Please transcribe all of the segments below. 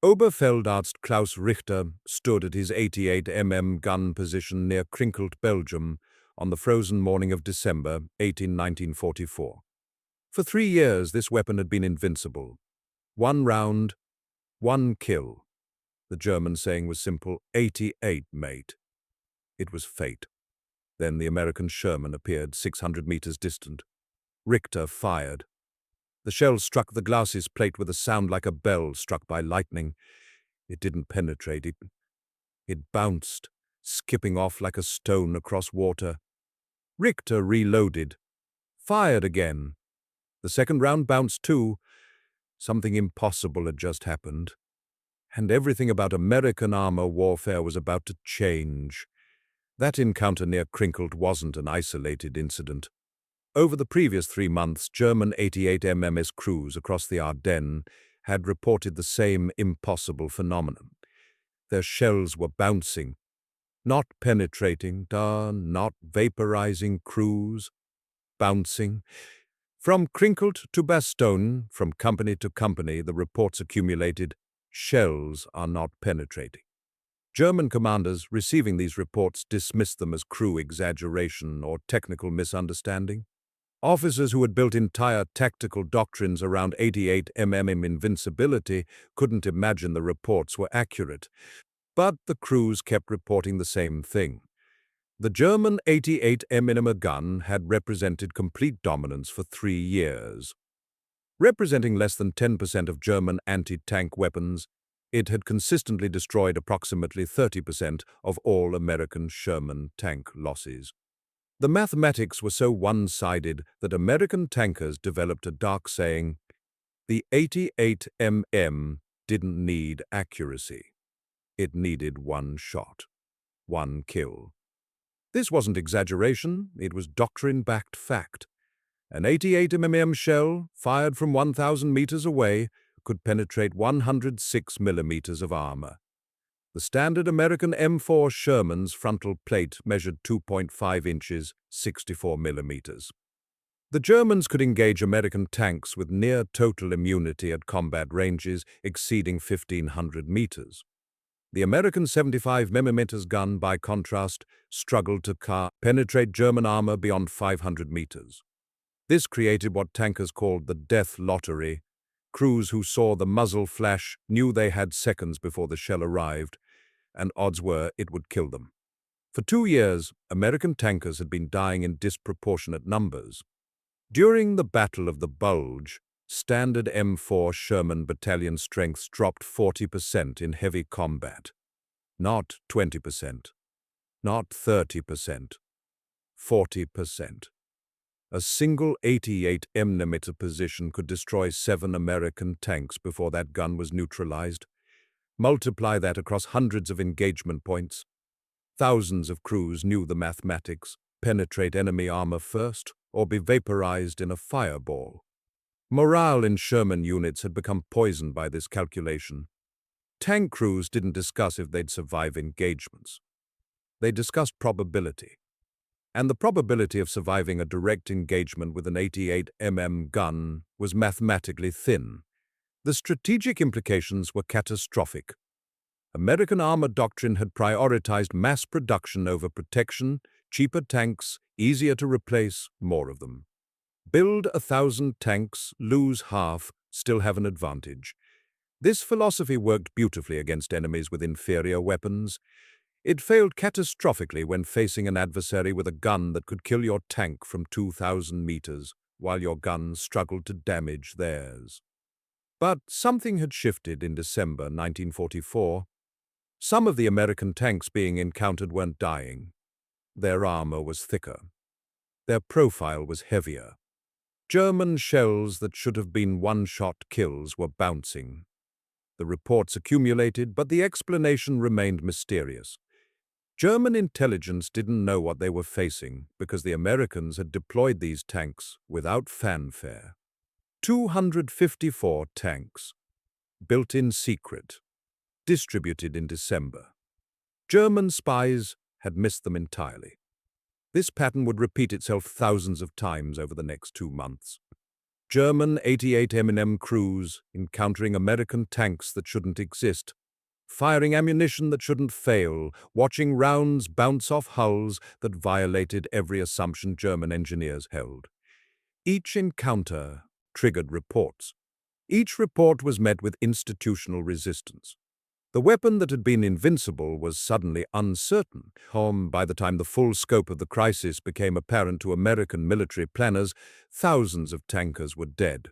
Oberfeldarzt Klaus Richter stood at his 88 gun position near Krinkelt, Belgium, on the frozen morning of December 1944. For 3 years this weapon had been invincible. 1 round, 1 kill. The German saying was simple, 88, mate. It was fate. Then the American Sherman appeared 600 meters distant. Richter fired. The shell struck the glacis plate with a sound like a bell struck by lightning. It didn't penetrate. It bounced, skipping off like a stone across water. Richter reloaded. Fired again. The second round bounced too. Something impossible had just happened. And everything about American armor warfare was about to change. That encounter near Krinkelt wasn't an isolated incident. Over the previous 3 months, German 88 crews across the Ardennes had reported the same impossible phenomenon. Their shells were bouncing, not penetrating, not vaporizing crews, bouncing. From Krinkelt to Bastogne, from company to company, the reports accumulated, shells are not penetrating. German commanders receiving these reports dismissed them as crew exaggeration or technical misunderstanding. Officers who had built entire tactical doctrines around 88 invincibility couldn't imagine the reports were accurate. But the crews kept reporting the same thing. The German 88 gun had represented complete dominance for 3 years. Representing less than 10% of German anti-tank weapons, it had consistently destroyed approximately 30% of all American Sherman tank losses. The mathematics were so one-sided that American tankers developed a dark saying, the 88 didn't need accuracy. It needed 1 shot, 1 kill. This wasn't exaggeration, it was doctrine-backed fact. An 88 shell, fired from 1,000 meters away, could penetrate 106 millimeters of armor. The standard American M4 Sherman's frontal plate measured 2.5 inches, 64 millimeters. The Germans could engage American tanks with near-total immunity at combat ranges exceeding 1,500 meters. The American 75 mm gun, by contrast, struggled to penetrate German armor beyond 500 meters. This created what tankers called the death lottery. Crews who saw the muzzle flash knew they had seconds before the shell arrived, and odds were it would kill them. For 2 years, American tankers had been dying in disproportionate numbers. During the Battle of the Bulge, standard M4 Sherman battalion strengths dropped 40% in heavy combat. Not 20%, not 30%, 40%. A single 88 mm position could destroy 7 American tanks before that gun was neutralized. Multiply that across hundreds of engagement points. Thousands of crews knew the mathematics: penetrate enemy armor first, or be vaporized in a fireball. Morale in Sherman units had become poisoned by this calculation. Tank crews didn't discuss if they'd survive engagements. They discussed probability. And the probability of surviving a direct engagement with an 88 gun was mathematically thin. The strategic implications were catastrophic. American armor doctrine had prioritized mass production over protection, cheaper tanks, easier to replace, more of them. Build 1,000 tanks, lose half, still have an advantage. This philosophy worked beautifully against enemies with inferior weapons. It failed catastrophically when facing an adversary with a gun that could kill your tank from 2,000 meters, while your gun struggled to damage theirs. But something had shifted in December 1944. Some of the American tanks being encountered weren't dying. Their armor was thicker. Their profile was heavier. German shells that should have been one-shot kills were bouncing. The reports accumulated, but the explanation remained mysterious. German intelligence didn't know what they were facing because the Americans had deployed these tanks without fanfare. 254 tanks, built in secret, distributed in December. German spies had missed them entirely. This pattern would repeat itself thousands of times over the next 2 months. German 88 mm crews encountering American tanks that shouldn't exist, firing ammunition that shouldn't fail, watching rounds bounce off hulls that violated every assumption German engineers held. Each encounter triggered reports. Each report was met with institutional resistance. The weapon that had been invincible was suddenly uncertain. By the time the full scope of the crisis became apparent to American military planners, thousands of tankers were dead.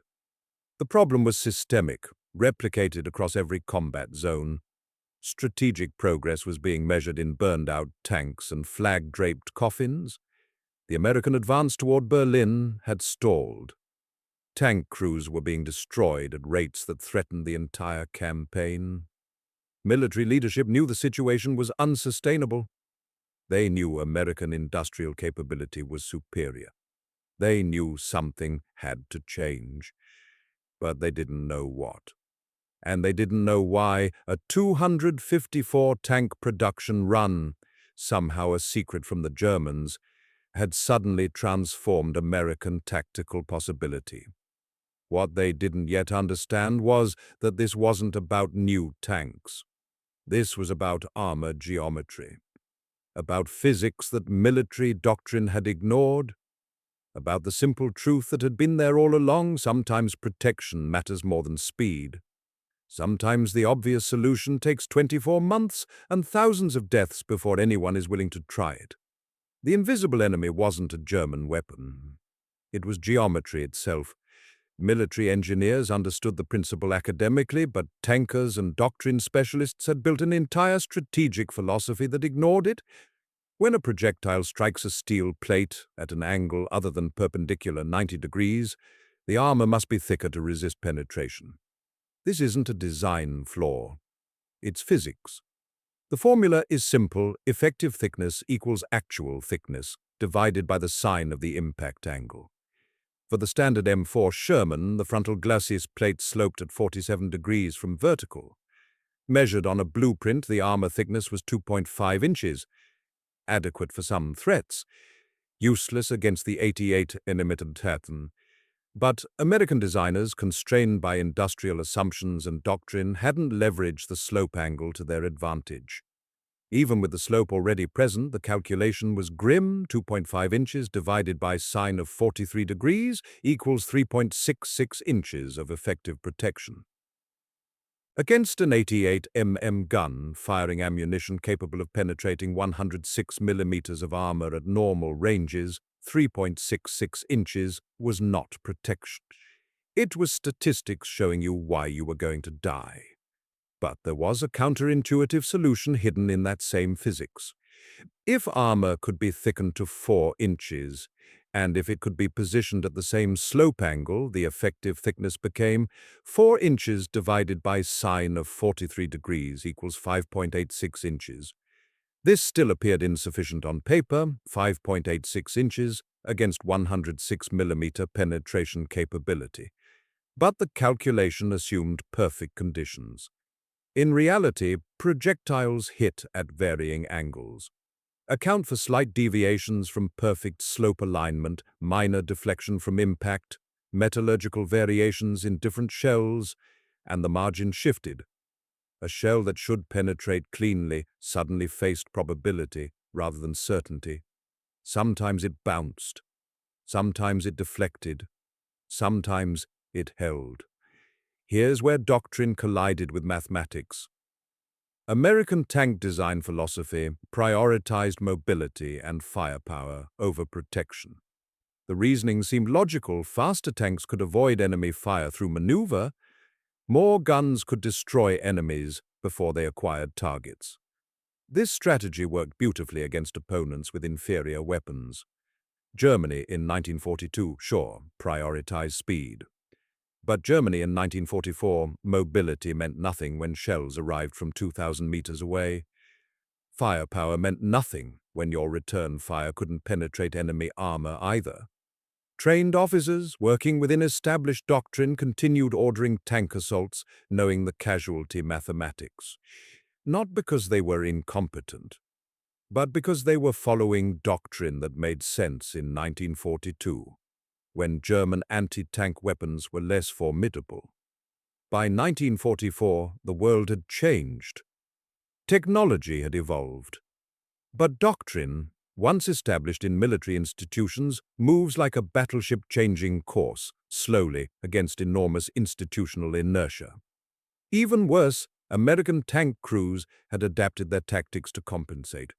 The problem was systemic, replicated across every combat zone. Strategic progress was being measured in burned-out tanks and flag-draped coffins. The American advance toward Berlin had stalled. Tank crews were being destroyed at rates that threatened the entire campaign. Military leadership knew the situation was unsustainable. They knew American industrial capability was superior. They knew something had to change, but they didn't know what. And they didn't know why. A 254-tank production run, somehow a secret from the Germans, had suddenly transformed American tactical possibility. What they didn't yet understand was that this wasn't about new tanks. This was about armor geometry, about physics that military doctrine had ignored, about the simple truth that had been there all along: sometimes protection matters more than speed. Sometimes the obvious solution takes 24 months and thousands of deaths before anyone is willing to try it. The invisible enemy wasn't a German weapon. It was geometry itself. Military engineers understood the principle academically, but tankers and doctrine specialists had built an entire strategic philosophy that ignored it. When a projectile strikes a steel plate at an angle other than perpendicular 90 degrees, the armor must be thicker to resist penetration. This isn't a design flaw. It's physics. The formula is simple: effective thickness equals actual thickness, divided by the sine of the impact angle. For the standard M4 Sherman, the frontal glacis plate sloped at 47 degrees from vertical. Measured on a blueprint, the armor thickness was 2.5 inches, adequate for some threats, useless against the 88 mm Titan. But American designers, constrained by industrial assumptions and doctrine, hadn't leveraged the slope angle to their advantage. Even with the slope already present, the calculation was grim: 2.5 inches divided by sine of 43 degrees equals 3.66 inches of effective protection. Against an 88 mm gun, firing ammunition capable of penetrating 106 millimeters of armor at normal ranges, 3.66 inches was not protection. It was statistics showing you why you were going to die. But there was a counterintuitive solution hidden in that same physics. If armor could be thickened to 4 inches, and if it could be positioned at the same slope angle, the effective thickness became 4 inches divided by sine of 43 degrees equals 5.86 inches. This still appeared insufficient on paper: 5.86 inches against 106 millimeter penetration capability. But the calculation assumed perfect conditions. In reality, projectiles hit at varying angles. Account for slight deviations from perfect slope alignment, minor deflection from impact, metallurgical variations in different shells, and the margin shifted. A shell that should penetrate cleanly suddenly faced probability rather than certainty. Sometimes it bounced. Sometimes it deflected. Sometimes it held. Here's where doctrine collided with mathematics. American tank design philosophy prioritized mobility and firepower over protection. The reasoning seemed logical: faster tanks could avoid enemy fire through maneuver. More guns could destroy enemies before they acquired targets. This strategy worked beautifully against opponents with inferior weapons. Germany in 1942, sure, prioritized speed. But Germany in 1944, mobility meant nothing when shells arrived from 2,000 meters away. Firepower meant nothing when your return fire couldn't penetrate enemy armor either. Trained officers, working within established doctrine, continued ordering tank assaults, knowing the casualty mathematics. Not because they were incompetent, but because they were following doctrine that made sense in 1942. when German anti-tank weapons were less formidable. By 1944, the world had changed. Technology had evolved. But doctrine, once established in military institutions, moves like a battleship changing course, slowly, against enormous institutional inertia. Even worse, American tank crews had adapted their tactics to compensate.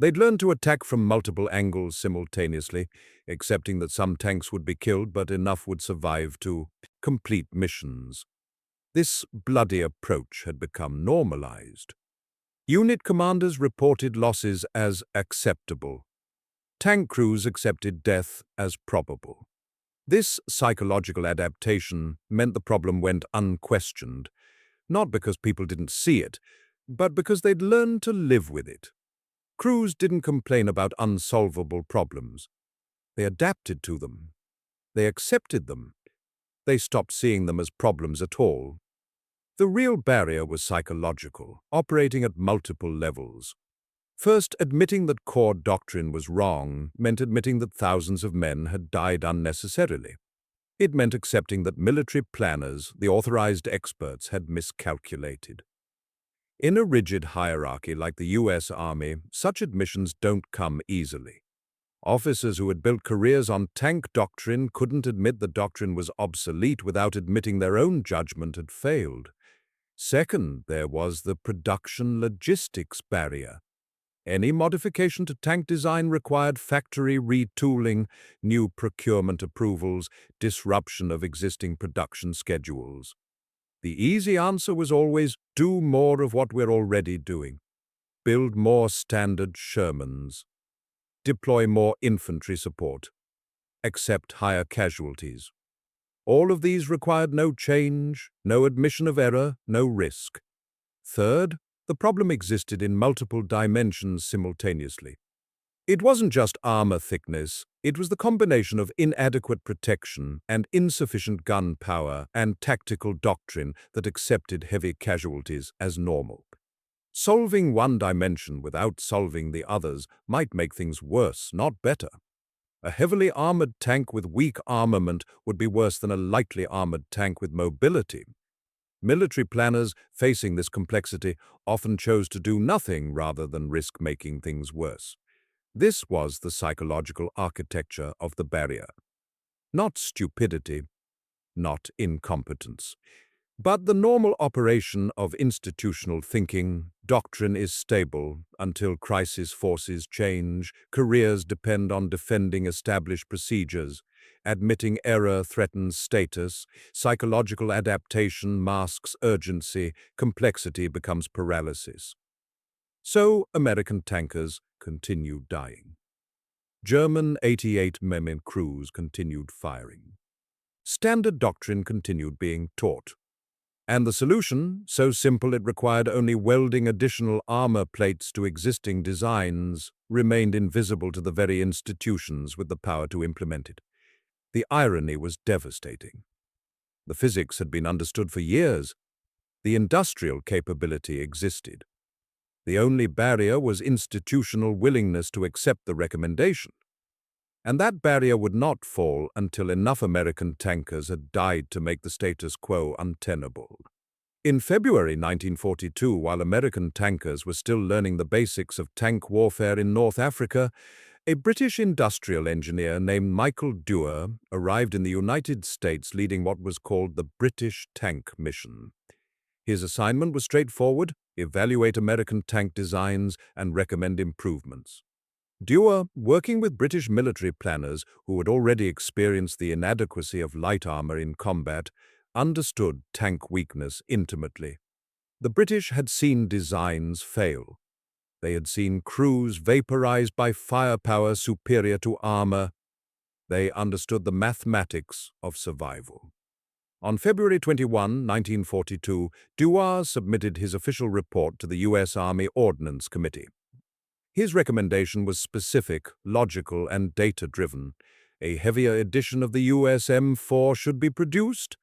They'd learned to attack from multiple angles simultaneously, accepting that some tanks would be killed but enough would survive to complete missions. This bloody approach had become normalized. Unit commanders reported losses as acceptable. Tank crews accepted death as probable. This psychological adaptation meant the problem went unquestioned, not because people didn't see it, but because they'd learned to live with it. Crews didn't complain about unsolvable problems. They adapted to them. They accepted them. They stopped seeing them as problems at all. The real barrier was psychological, operating at multiple levels. First, admitting that core doctrine was wrong meant admitting that thousands of men had died unnecessarily. It meant accepting that military planners, the authorized experts, had miscalculated. In a rigid hierarchy like the U.S. Army, such admissions don't come easily. Officers who had built careers on tank doctrine couldn't admit the doctrine was obsolete without admitting their own judgment had failed. Second, there was the production logistics barrier. Any modification to tank design required factory retooling, new procurement approvals, disruption of existing production schedules. The easy answer was always do more of what we're already doing. Build more standard Shermans. Deploy more infantry support. Accept higher casualties. All of these required no change, no admission of error, no risk. Third, the problem existed in multiple dimensions simultaneously. It wasn't just armor thickness, it was the combination of inadequate protection and insufficient gun power and tactical doctrine that accepted heavy casualties as normal. Solving one dimension without solving the others might make things worse, not better. A heavily armored tank with weak armament would be worse than a lightly armored tank with mobility. Military planners, facing this complexity, often chose to do nothing rather than risk making things worse. This was the psychological architecture of the barrier. Not stupidity, not incompetence, but the normal operation of institutional thinking. Doctrine is stable until crisis forces change, careers depend on defending established procedures, admitting error threatens status, psychological adaptation masks urgency, complexity becomes paralysis. So American tankers continued dying. German 88 mm crews continued firing. Standard doctrine continued being taught. And the solution, so simple it required only welding additional armor plates to existing designs, remained invisible to the very institutions with the power to implement it. The irony was devastating. The physics had been understood for years. The industrial capability existed. The only barrier was institutional willingness to accept the recommendation. And that barrier would not fall until enough American tankers had died to make the status quo untenable. In February 1942, while American tankers were still learning the basics of tank warfare in North Africa, a British industrial engineer named Michael Dewar arrived in the United States leading what was called the British Tank Mission. His assignment was straightforward: evaluate American tank designs and recommend improvements. Dewar, working with British military planners who had already experienced the inadequacy of light armor in combat, understood tank weakness intimately. The British had seen designs fail. They had seen crews vaporized by firepower superior to armor. They understood the mathematics of survival. On February 21, 1942, Dewar submitted his official report to the U.S. Army Ordnance Committee. His recommendation was specific, logical, and data-driven. A heavier edition of the US M4 should be produced,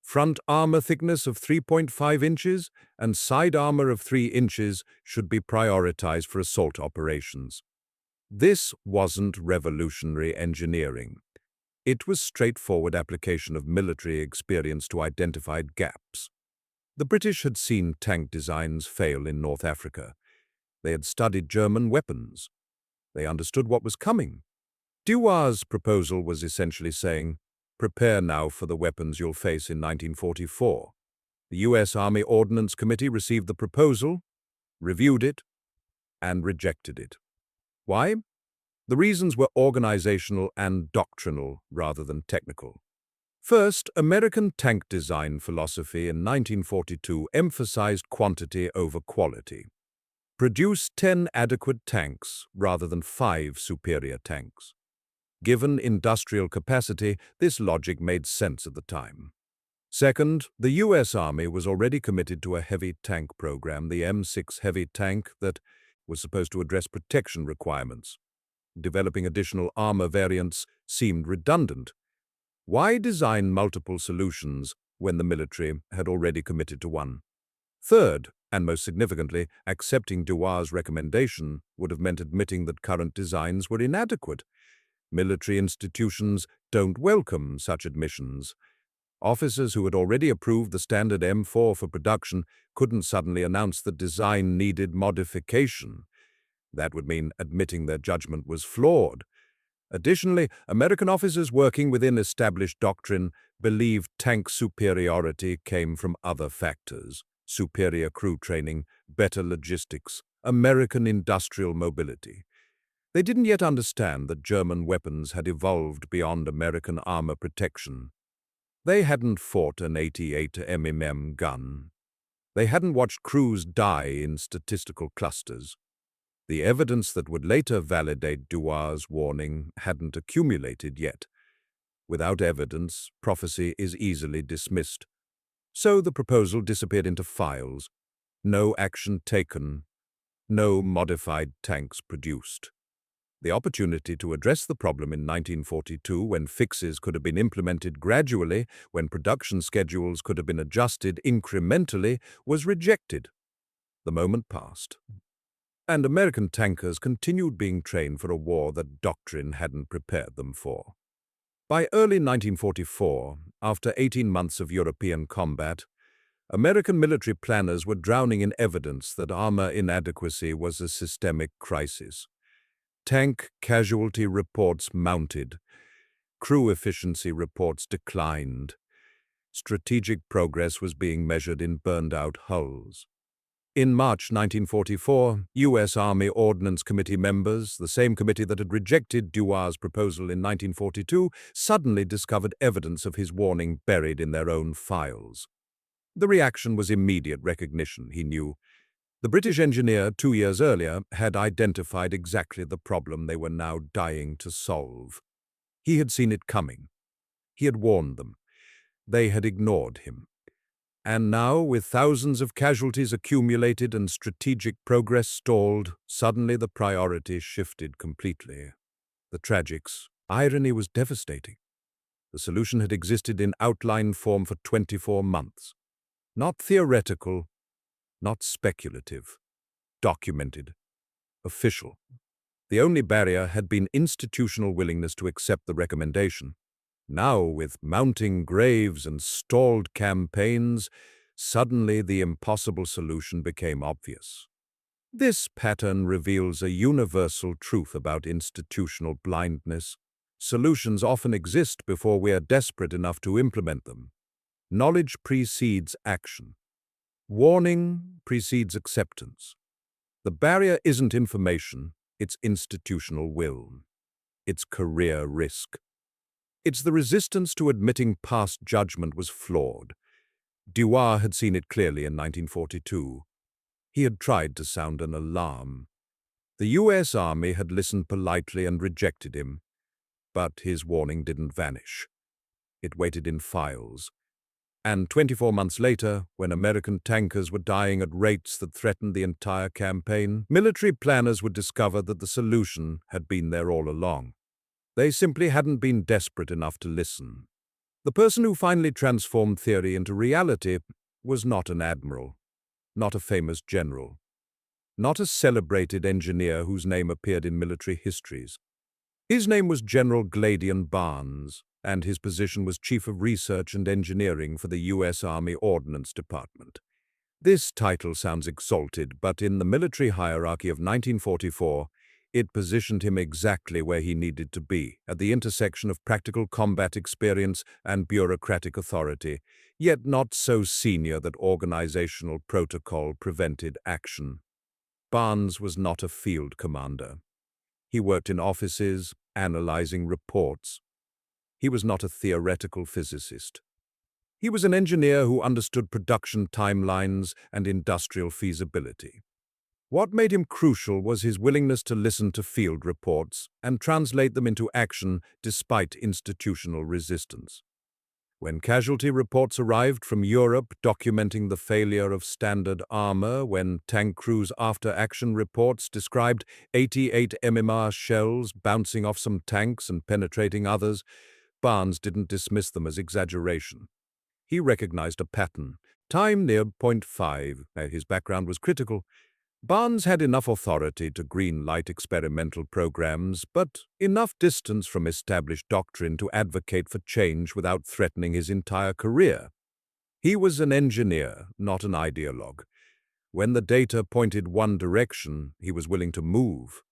front armor thickness of 3.5 inches and side armor of 3 inches should be prioritized for assault operations. This wasn't revolutionary engineering. It was straightforward application of military experience to identified gaps. The British had seen tank designs fail in North Africa. They had studied German weapons. They understood what was coming. Duar's proposal was essentially saying, prepare now for the weapons you'll face in 1944. The U.S. Army Ordnance Committee received the proposal, reviewed it, and rejected it. Why? The reasons were organizational and doctrinal rather than technical. First, American tank design philosophy in 1942 emphasized quantity over quality. Produce 10 adequate tanks rather than 5 superior tanks. Given industrial capacity, this logic made sense at the time. Second, the U.S. Army was already committed to a heavy tank program, the M6 heavy tank that was supposed to address protection requirements. Developing additional armor variants seemed redundant. Why design multiple solutions when the military had already committed to one? Third, and most significantly, accepting Duar's recommendation would have meant admitting that current designs were inadequate. Military institutions don't welcome such admissions. Officers who had already approved the standard M4 for production couldn't suddenly announce that design needed modification. That would mean admitting their judgment was flawed. Additionally, American officers working within established doctrine believed tank superiority came from other factors: superior crew training, better logistics, American industrial mobility. They didn't yet understand that German weapons had evolved beyond American armor protection. They hadn't fought an 88 mm gun. They hadn't watched crews die in statistical clusters. The evidence that would later validate Duar's warning hadn't accumulated yet. Without evidence, prophecy is easily dismissed. So the proposal disappeared into files. No action taken. No modified tanks produced. The opportunity to address the problem in 1942, when fixes could have been implemented gradually, when production schedules could have been adjusted incrementally, was rejected. The moment passed. And American tankers continued being trained for a war that doctrine hadn't prepared them for. By early 1944, after 18 months of European combat, American military planners were drowning in evidence that armor inadequacy was a systemic crisis. Tank casualty reports mounted. Crew efficiency reports declined. Strategic progress was being measured in burned-out hulls. In March 1944, U.S. Army Ordnance Committee members, the same committee that had rejected Duar's proposal in 1942, suddenly discovered evidence of his warning buried in their own files. The reaction was immediate recognition, he knew. The British engineer 2 years earlier had identified exactly the problem they were now dying to solve. He had seen it coming. He had warned them. They had ignored him. And now, with thousands of casualties accumulated and strategic progress stalled, suddenly the priority shifted completely. The tragic's irony was devastating. The solution had existed in outline form for 24 months. Not theoretical, not speculative. Documented. Official. The only barrier had been institutional willingness to accept the recommendation. Now, with mounting graves and stalled campaigns, suddenly the impossible solution became obvious. This pattern reveals a universal truth about institutional blindness. Solutions often exist before we are desperate enough to implement them. Knowledge precedes action. Warning precedes acceptance. The barrier isn't information, it's institutional will. It's career risk. It's the resistance to admitting past judgment was flawed. Duar had seen it clearly in 1942. He had tried to sound an alarm. The U.S. Army had listened politely and rejected him, but his warning didn't vanish. It waited in files. And 24 months later, when American tankers were dying at rates that threatened the entire campaign, military planners would discover that the solution had been there all along. They simply hadn't been desperate enough to listen. The person who finally transformed theory into reality was not an admiral, not a famous general, not a celebrated engineer whose name appeared in military histories. His name was General Gladian Barnes, and his position was Chief of Research and Engineering for the U.S. Army Ordnance Department. This title sounds exalted, but in the military hierarchy of 1944, it positioned him exactly where he needed to be, at the intersection of practical combat experience and bureaucratic authority, yet not so senior that organizational protocol prevented action. Barnes was not a field commander. He worked in offices, analyzing reports. He was not a theoretical physicist. He was an engineer who understood production timelines and industrial feasibility. What made him crucial was his willingness to listen to field reports and translate them into action despite institutional resistance. When casualty reports arrived from Europe documenting the failure of standard armor, when tank crews' after-action reports described 88 MMR shells bouncing off some tanks and penetrating others, Barnes didn't dismiss them as exaggeration. He recognized a pattern. Time near .5. His background was critical. Barnes had enough authority to green-light experimental programs, but enough distance from established doctrine to advocate for change without threatening his entire career. He was an engineer, not an ideologue. When the data pointed one direction, he was willing to move.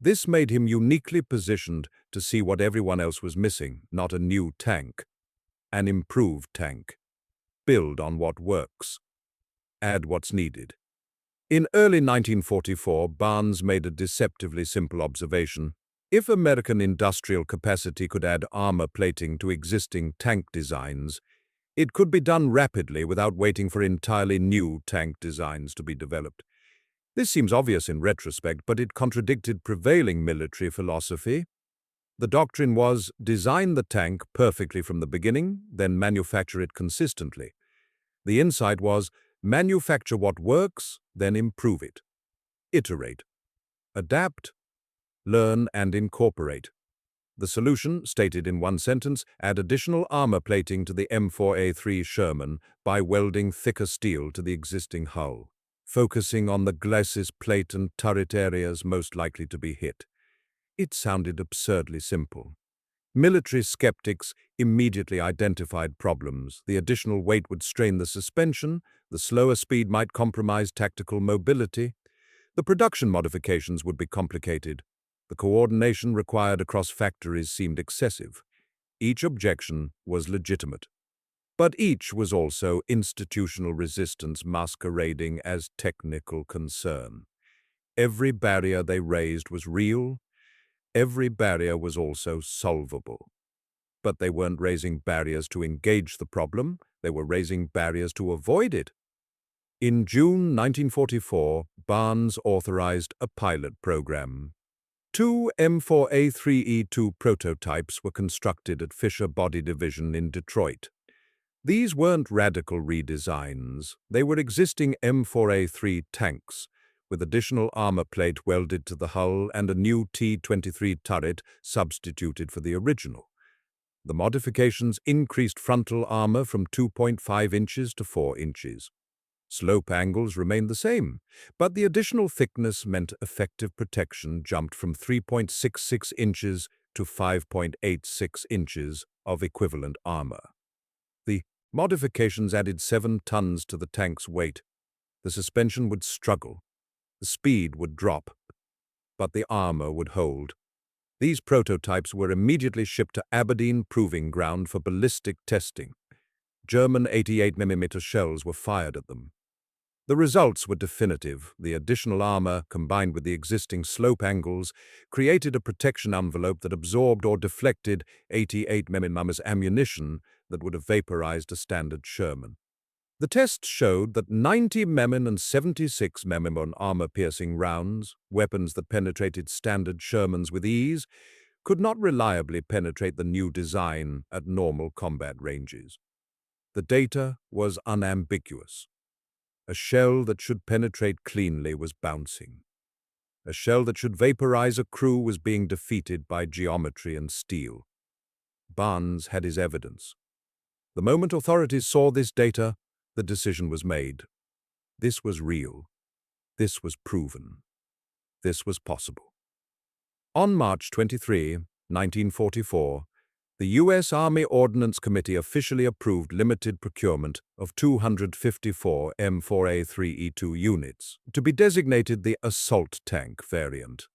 This made him uniquely positioned to see what everyone else was missing, not a new tank. An improved tank. Build on what works. Add what's needed. In early 1944, Barnes made a deceptively simple observation. If American industrial capacity could add armor plating to existing tank designs, it could be done rapidly without waiting for entirely new tank designs to be developed. This seems obvious in retrospect, but it contradicted prevailing military philosophy. The doctrine was, design the tank perfectly from the beginning, then manufacture it consistently. The insight was, manufacture what works, then improve it. Iterate. Adapt. Learn and incorporate. The solution, stated in one sentence, add additional armor plating to the M4A3 Sherman by welding thicker steel to the existing hull, focusing on the glacis plate and turret areas most likely to be hit. It sounded absurdly simple. Military skeptics immediately identified problems. The additional weight would strain the suspension, the slower speed might compromise tactical mobility, the production modifications would be complicated, the coordination required across factories seemed excessive. Each objection was legitimate. But each was also institutional resistance masquerading as technical concern. Every barrier they raised was real. Every barrier was also solvable. But they weren't raising barriers to engage the problem, they were raising barriers to avoid it. In June 1944, Barnes authorized a pilot program. 2 M4A3E2 prototypes were constructed at Fisher Body Division in Detroit. These weren't radical redesigns, they were existing M4A3 tanks, with additional armor plate welded to the hull and a new T-23 turret substituted for the original. The modifications increased frontal armor from 2.5 inches to 4 inches. Slope angles remained the same, but the additional thickness meant effective protection jumped from 3.66 inches to 5.86 inches of equivalent armor. The modifications added 7 tons to the tank's weight. The suspension would struggle. The speed would drop, but the armor would hold. These prototypes were immediately shipped to Ardennes Proving Ground for ballistic testing. German 88mm shells were fired at them. The results were definitive. The additional armor, combined with the existing slope angles, created a protection envelope that absorbed or deflected 88mm ammunition that would have vaporized a standard Sherman. The tests showed that 90 mm and 76 mm armor-piercing rounds, weapons that penetrated standard Shermans with ease, could not reliably penetrate the new design at normal combat ranges. The data was unambiguous. A shell that should penetrate cleanly was bouncing. A shell that should vaporize a crew was being defeated by geometry and steel. Barnes had his evidence. The moment authorities saw this data, the decision was made. This was real. This was proven. This was possible. On March 23, 1944, The U.S. Army Ordnance Committee officially approved limited procurement of 254 M4A3E2 units to be designated the assault tank variant.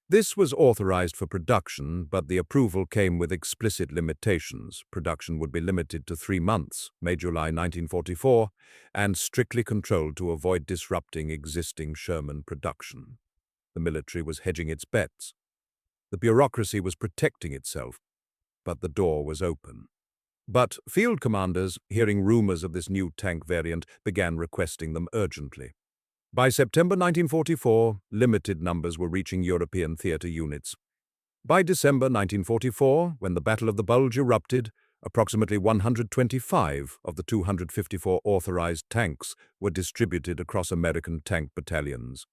This was authorized for production, but the approval came with explicit limitations. Production would be limited to 3 months, May-July 1944, and strictly controlled to avoid disrupting existing Sherman production. The military was hedging its bets. The bureaucracy was protecting itself, but the door was open. But field commanders, hearing rumors of this new tank variant, began requesting them urgently. By September 1944, limited numbers were reaching European theater units. By December 1944, when the Battle of the Bulge erupted, approximately 125 of the 254 authorized tanks were distributed across American tank battalions.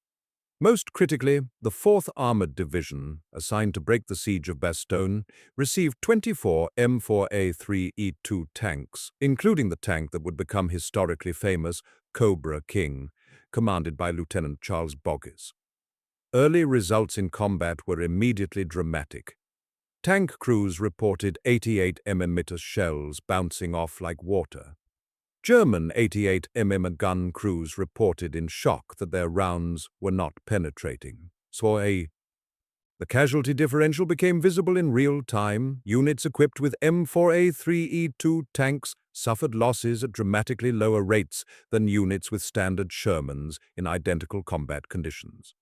Most critically, the 4th Armored Division, assigned to break the siege of Bastogne, received 24 M4A3E2 tanks, including the tank that would become historically famous Cobra King, commanded by Lieutenant Charles Bulge. Early results in combat were immediately dramatic. Tank crews reported 88 mm shells bouncing off like water. German 88 mm gun crews reported in shock that their rounds were not penetrating. The casualty differential became visible in real time. Units equipped with M4A3E2 tanks suffered losses at dramatically lower rates than units with standard Shermans in identical combat conditions.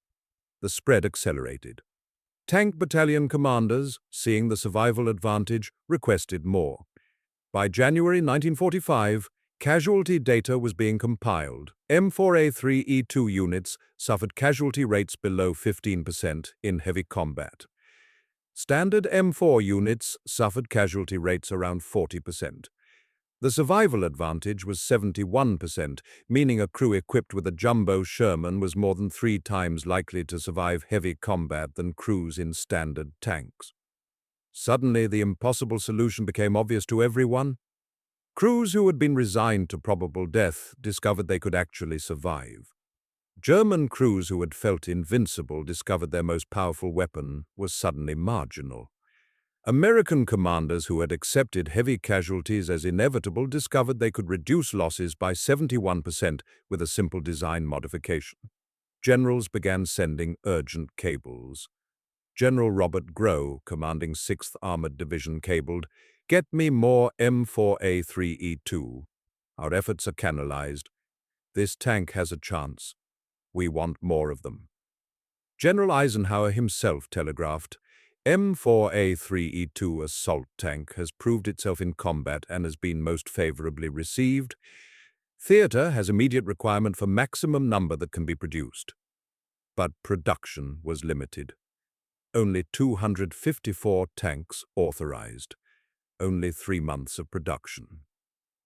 The spread accelerated. Tank battalion commanders, seeing the survival advantage, requested more. By January 1945, casualty data was being compiled. M4A3E2 units suffered casualty rates below 15% in heavy combat. Standard M4 units suffered casualty rates around 40%. The survival advantage was 71%, meaning a crew equipped with a jumbo Sherman was more than 3 times likely to survive heavy combat than crews in standard tanks. Suddenly, the impossible solution became obvious to everyone. Crews who had been resigned to probable death discovered they could actually survive. German crews who had felt invincible discovered their most powerful weapon was suddenly marginal. American commanders who had accepted heavy casualties as inevitable discovered they could reduce losses by 71% with a simple design modification. Generals began sending urgent cables. General Robert Grow, commanding 6th Armored Division, cabled, "Get me more M4A3E2. Our efforts are canalized. This tank has a chance. We want more of them." General Eisenhower himself telegraphed, "M4A3E2 assault tank has proved itself in combat and has been most favorably received. Theater has immediate requirement for maximum number that can be produced." But production was limited. Only 254 tanks authorized. Only 3 months of production.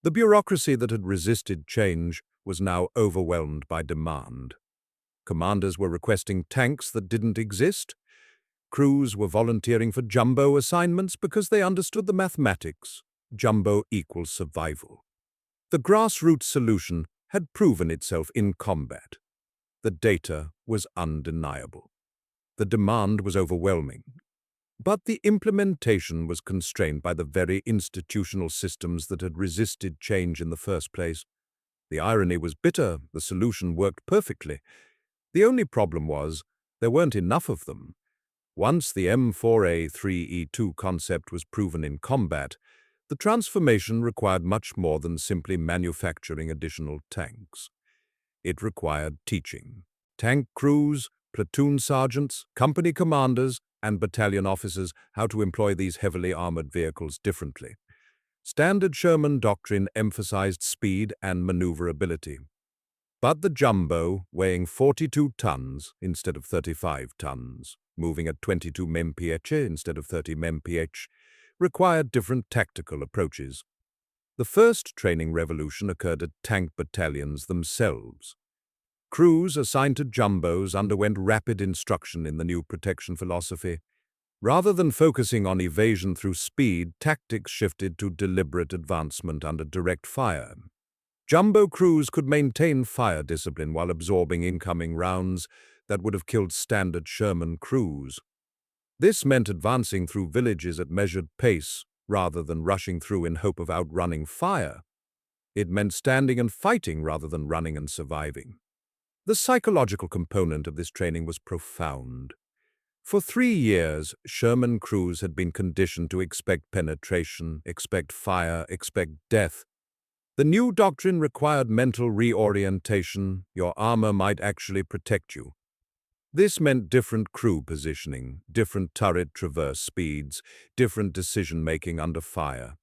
The bureaucracy that had resisted change was now overwhelmed by demand. Commanders were requesting tanks that didn't exist. Crews were volunteering for jumbo assignments because they understood the mathematics. Jumbo equals survival. The grassroots solution had proven itself in combat. The data was undeniable. The demand was overwhelming. But the implementation was constrained by the very institutional systems that had resisted change in the first place. The irony was bitter. The solution worked perfectly. The only problem was there weren't enough of them. Once the M4A3E2 concept was proven in combat, the transformation required much more than simply manufacturing additional tanks. It required teaching. Tank crews, platoon sergeants, company commanders, and battalion officers how to employ these heavily armored vehicles differently. Standard Sherman doctrine emphasized speed and maneuverability. But the jumbo, weighing 42 tons instead of 35 tons, moving at 22 mph instead of 30 mph, required different tactical approaches. The first training revolution occurred at tank battalions themselves. Crews assigned to jumbos underwent rapid instruction in the new protection philosophy. Rather than focusing on evasion through speed, tactics shifted to deliberate advancement under direct fire. Jumbo crews could maintain fire discipline while absorbing incoming rounds that would have killed standard Sherman crews. This meant advancing through villages at measured pace, rather than rushing through in hope of outrunning fire. It meant standing and fighting rather than running and surviving. The psychological component of this training was profound. For 3 years, Sherman crews had been conditioned to expect penetration, expect fire, expect death. The new doctrine required mental reorientation. Your armor might actually protect you. This meant different crew positioning, different turret traverse speeds, different decision-making under fire.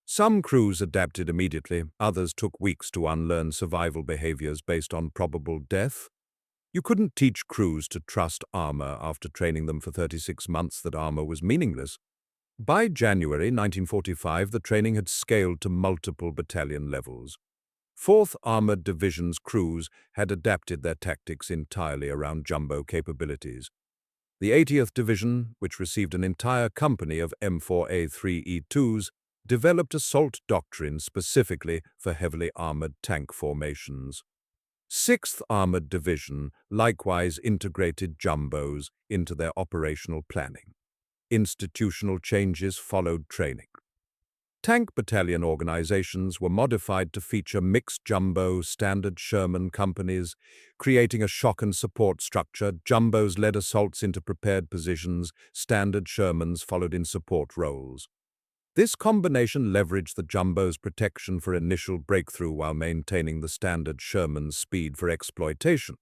Some crews adapted immediately, others took weeks to unlearn survival behaviors based on probable death. You couldn't teach crews to trust armor after training them for 36 months that armor was meaningless. By January 1945, the training had scaled to multiple battalion levels. 4th Armored Division's crews had adapted their tactics entirely around jumbo capabilities. The 80th Division, which received an entire company of M4A3E2s, developed assault doctrine specifically for heavily armored tank formations. 6th Armored Division likewise integrated jumbos into their operational planning. Institutional changes followed training. Tank battalion organizations were modified to feature mixed jumbo, standard Sherman companies, creating a shock and support structure. Jumbos led assaults into prepared positions, standard Shermans followed in support roles. This combination leveraged the jumbo's protection for initial breakthrough while maintaining the standard Sherman's speed for exploitation.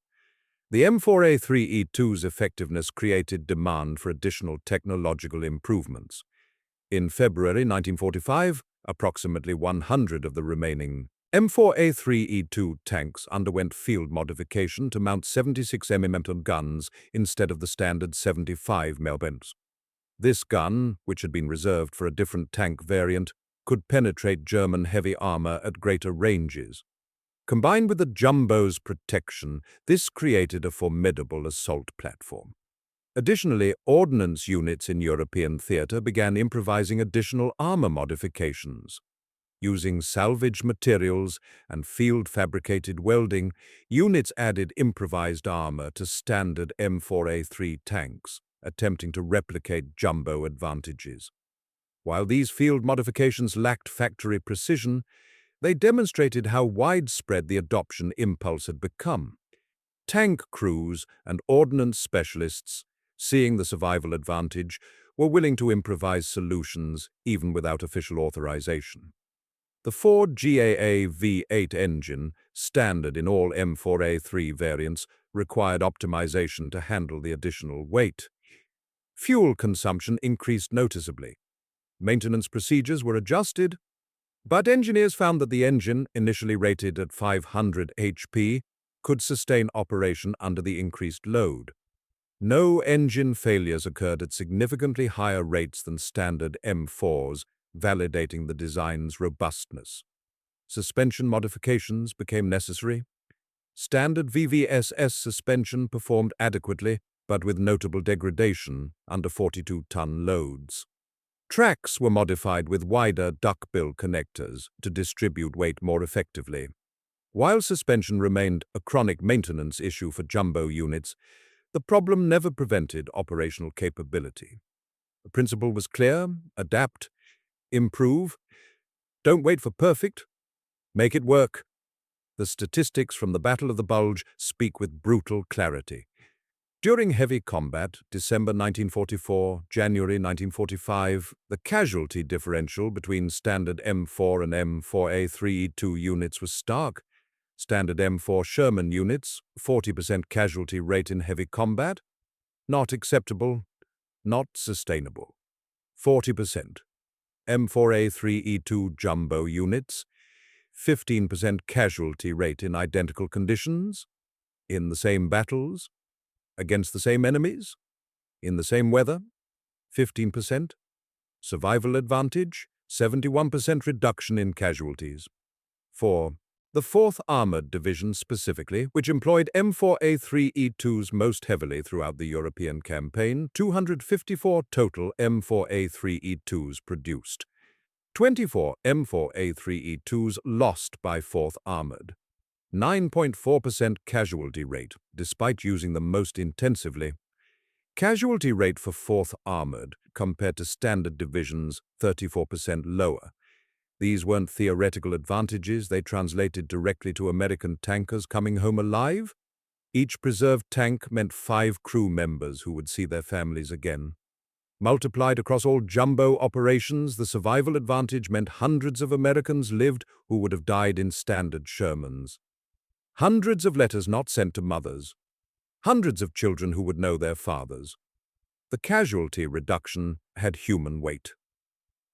The M4A3E2's effectiveness created demand for additional technological improvements. In February 1945, approximately 100 of the remaining M4A3E2 tanks underwent field modification to mount 76 mm guns instead of the standard 75 mm. This gun, which had been reserved for a different tank variant, could penetrate German heavy armor at greater ranges. Combined with the jumbo's protection, this created a formidable assault platform. Additionally, ordnance units in European theater began improvising additional armor modifications. Using salvaged materials and field-fabricated welding, units added improvised armor to standard M4A3 tanks, attempting to replicate jumbo advantages. While these field modifications lacked factory precision, they demonstrated how widespread the adoption impulse had become. Tank crews and ordnance specialists, seeing the survival advantage, were willing to improvise solutions even without official authorization. The Ford GAA V8 engine, standard in all M4A3 variants, required optimization to handle the additional weight. Fuel consumption increased noticeably. Maintenance procedures were adjusted, but engineers found that the engine, initially rated at 500 HP, could sustain operation under the increased load. No engine failures occurred at significantly higher rates than standard M4s, validating the design's robustness. Suspension modifications became necessary. Standard VVSS suspension performed adequately, but with notable degradation under 42-ton loads. Tracks were modified with wider duckbill connectors to distribute weight more effectively. While suspension remained a chronic maintenance issue for jumbo units, the problem never prevented operational capability. The principle was clear: adapt, improve, don't wait for perfect, make it work. The statistics from the Battle of the Bulge speak with brutal clarity. During heavy combat, December 1944, January 1945, the casualty differential between standard M4 and M4A3E2 units was stark. Standard M4 Sherman units, 40% casualty rate in heavy combat. Not acceptable, not sustainable. 40%. M4A3E2 jumbo units, 15% casualty rate in identical conditions, in the same battles, against the same enemies, in the same weather, 15%. Survival advantage, 71% reduction in casualties. 4. The 4th Armored Division specifically, which employed M4A3E2s most heavily throughout the European campaign, 254 total M4A3E2s produced. 24 M4A3E2s lost by 4th Armored. 9.4% casualty rate, despite using them most intensively. Casualty rate for 4th Armored, compared to standard divisions, 34% lower. These weren't theoretical advantages, they translated directly to American tankers coming home alive. Each preserved tank meant 5 crew members who would see their families again. Multiplied across all jumbo operations, the survival advantage meant hundreds of Americans lived who would have died in standard Shermans. Hundreds of letters not sent to mothers. Hundreds of children who would know their fathers. The casualty reduction had human weight.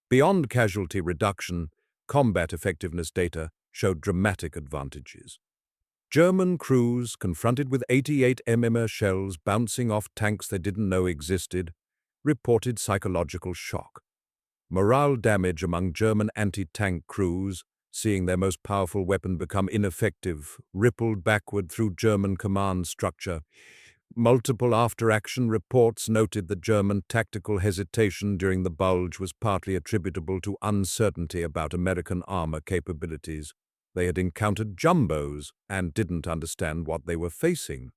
Beyond casualty reduction, combat effectiveness data showed dramatic advantages. German crews, confronted with 88 mm shells bouncing off tanks they didn't know existed, reported psychological shock. Morale damage among German anti-tank crews, seeing their most powerful weapon become ineffective, rippled backward through German command structure. Multiple after-action reports noted that German tactical hesitation during the Bulge was partly attributable to uncertainty about American armor capabilities. They had encountered jumbos and didn't understand what they were facing.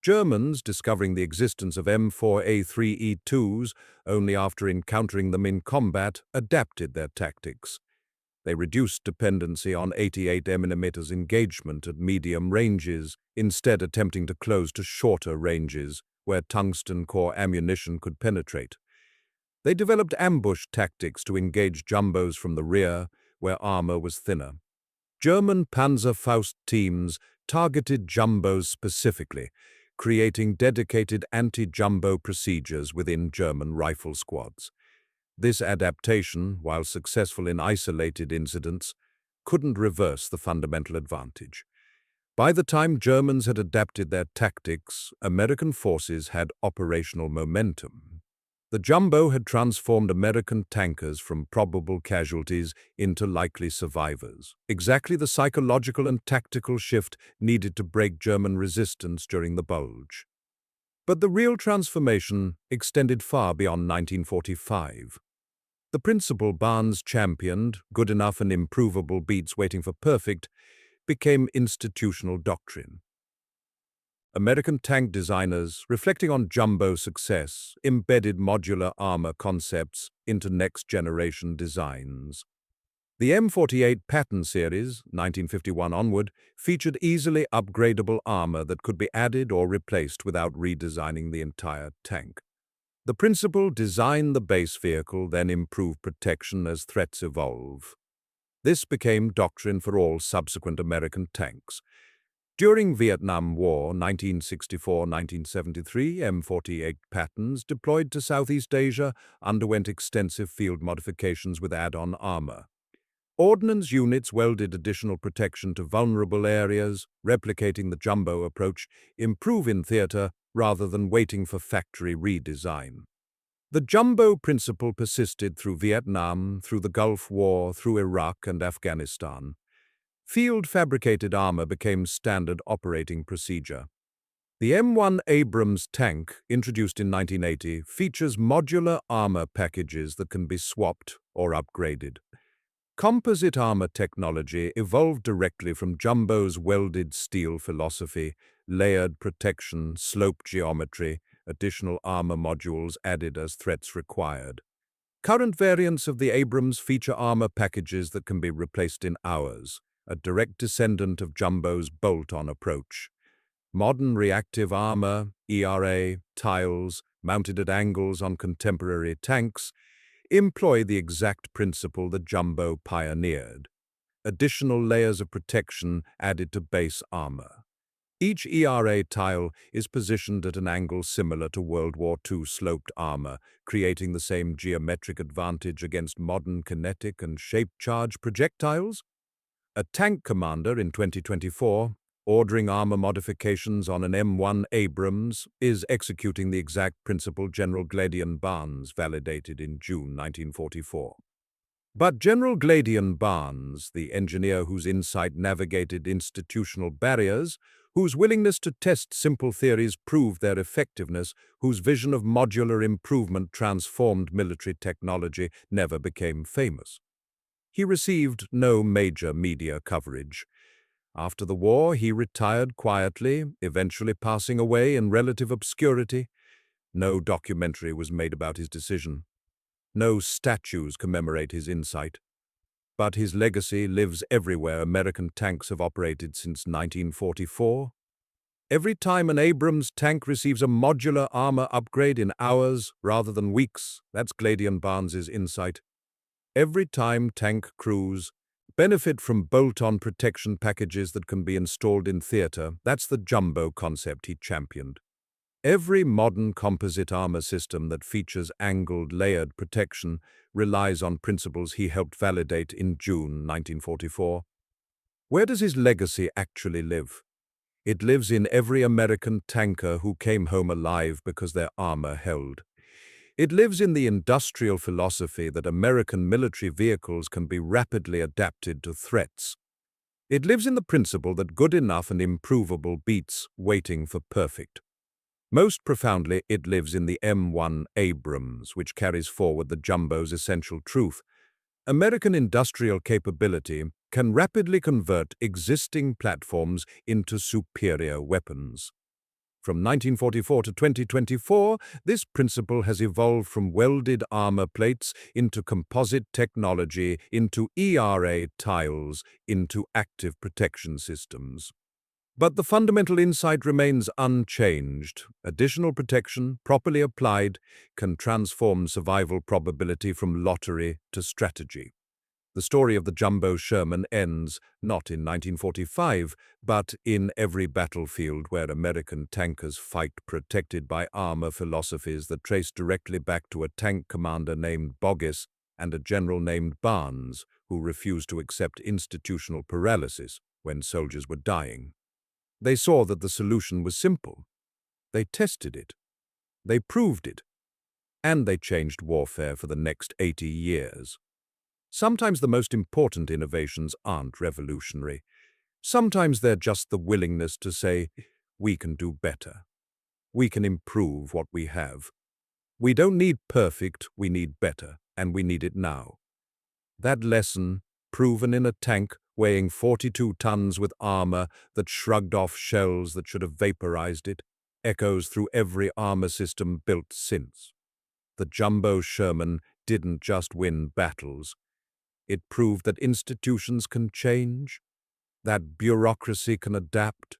Germans, discovering the existence of M4A3E2s only after encountering them in combat, adapted their tactics. They reduced dependency on 88 mm engagement at medium ranges, instead attempting to close to shorter ranges, where tungsten core ammunition could penetrate. They developed ambush tactics to engage jumbos from the rear, where armor was thinner. German Panzerfaust teams targeted jumbos specifically, creating dedicated anti-jumbo procedures within German rifle squads. This adaptation, while successful in isolated incidents, couldn't reverse the fundamental advantage. By the time Germans had adapted their tactics, American forces had operational momentum. The jumbo had transformed American tankers from probable casualties into likely survivors, exactly the psychological and tactical shift needed to break German resistance during the Bulge. But the real transformation extended far beyond 1945. The principle Barnes championed, good enough and improvable beats waiting for perfect, became institutional doctrine. American tank designers, reflecting on jumbo success, embedded modular armor concepts into next-generation designs. The M48 Patton series, 1951 onward, featured easily upgradable armor that could be added or replaced without redesigning the entire tank. The principle, design the base vehicle, then improve protection as threats evolve. This became doctrine for all subsequent American tanks. During Vietnam War 1964-1973, M48 Pattons, deployed to Southeast Asia, underwent extensive field modifications with add-on armor. Ordnance units welded additional protection to vulnerable areas, replicating the jumbo approach, improve in theater rather than waiting for factory redesign. The jumbo principle persisted through Vietnam, through the Gulf War, through Iraq and Afghanistan. Field-fabricated armor became standard operating procedure. The M1 Abrams tank, introduced in 1980, features modular armor packages that can be swapped or upgraded. Composite armor technology evolved directly from jumbo's welded steel philosophy, layered protection, slope geometry, additional armor modules added as threats required. Current variants of the Abrams feature armor packages that can be replaced in hours, a direct descendant of jumbo's bolt-on approach. Modern reactive armor, ERA, tiles, mounted at angles on contemporary tanks, employ the exact principle the jumbo pioneered. Additional layers of protection added to base armor. Each ERA tile is positioned at an angle similar to World War II sloped armor, creating the same geometric advantage against modern kinetic and shaped charge projectiles. A tank commander in 2024, ordering armor modifications on an M1 Abrams, is executing the exact principle General Gladian Barnes validated in June 1944. But General Gladian Barnes, the engineer whose insight navigated institutional barriers, whose willingness to test simple theories proved their effectiveness, whose vision of modular improvement transformed military technology, never became famous. He received no major media coverage. After the war, he retired quietly, eventually passing away in relative obscurity. No documentary was made about his decision. No statues commemorate his insight. But his legacy lives everywhere American tanks have operated since 1944. Every time an Abrams tank receives a modular armor upgrade in hours rather than weeks, that's Gladian Barnes's insight. Every time tank crews benefit from bolt-on protection packages that can be installed in theater, that's the jumbo concept he championed. Every modern composite armor system that features angled, layered protection relies on principles he helped validate in June 1944. Where does his legacy actually live? It lives in every American tanker who came home alive because their armor held. It lives in the industrial philosophy that American military vehicles can be rapidly adapted to threats. It lives in the principle that good enough and improvable beats waiting for perfect. Most profoundly, it lives in the M1 Abrams, which carries forward the jumbo's essential truth. American industrial capability can rapidly convert existing platforms into superior weapons. From 1944 to 2024, this principle has evolved from welded armor plates into composite technology, into ERA tiles, into active protection systems. But the fundamental insight remains unchanged. Additional protection, properly applied, can transform survival probability from lottery to strategy. The story of the jumbo Sherman ends not in 1945, but in every battlefield where American tankers fight, protected by armor philosophies that trace directly back to a tank commander named Bulge and a general named Barnes, who refused to accept institutional paralysis when soldiers were dying. They saw that the solution was simple. They tested it. They proved it. And they changed warfare for the next 80 years. Sometimes the most important innovations aren't revolutionary. Sometimes they're just the willingness to say, we can do better. We can improve what we have. We don't need perfect, we need better, and we need it now. That lesson, proven in a tank weighing 42 tons with armor that shrugged off shells that should have vaporized it, echoes through every armor system built since. The jumbo Sherman didn't just win battles. It proved that institutions can change, that bureaucracy can adapt,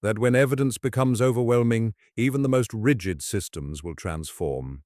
that when evidence becomes overwhelming, even the most rigid systems will transform.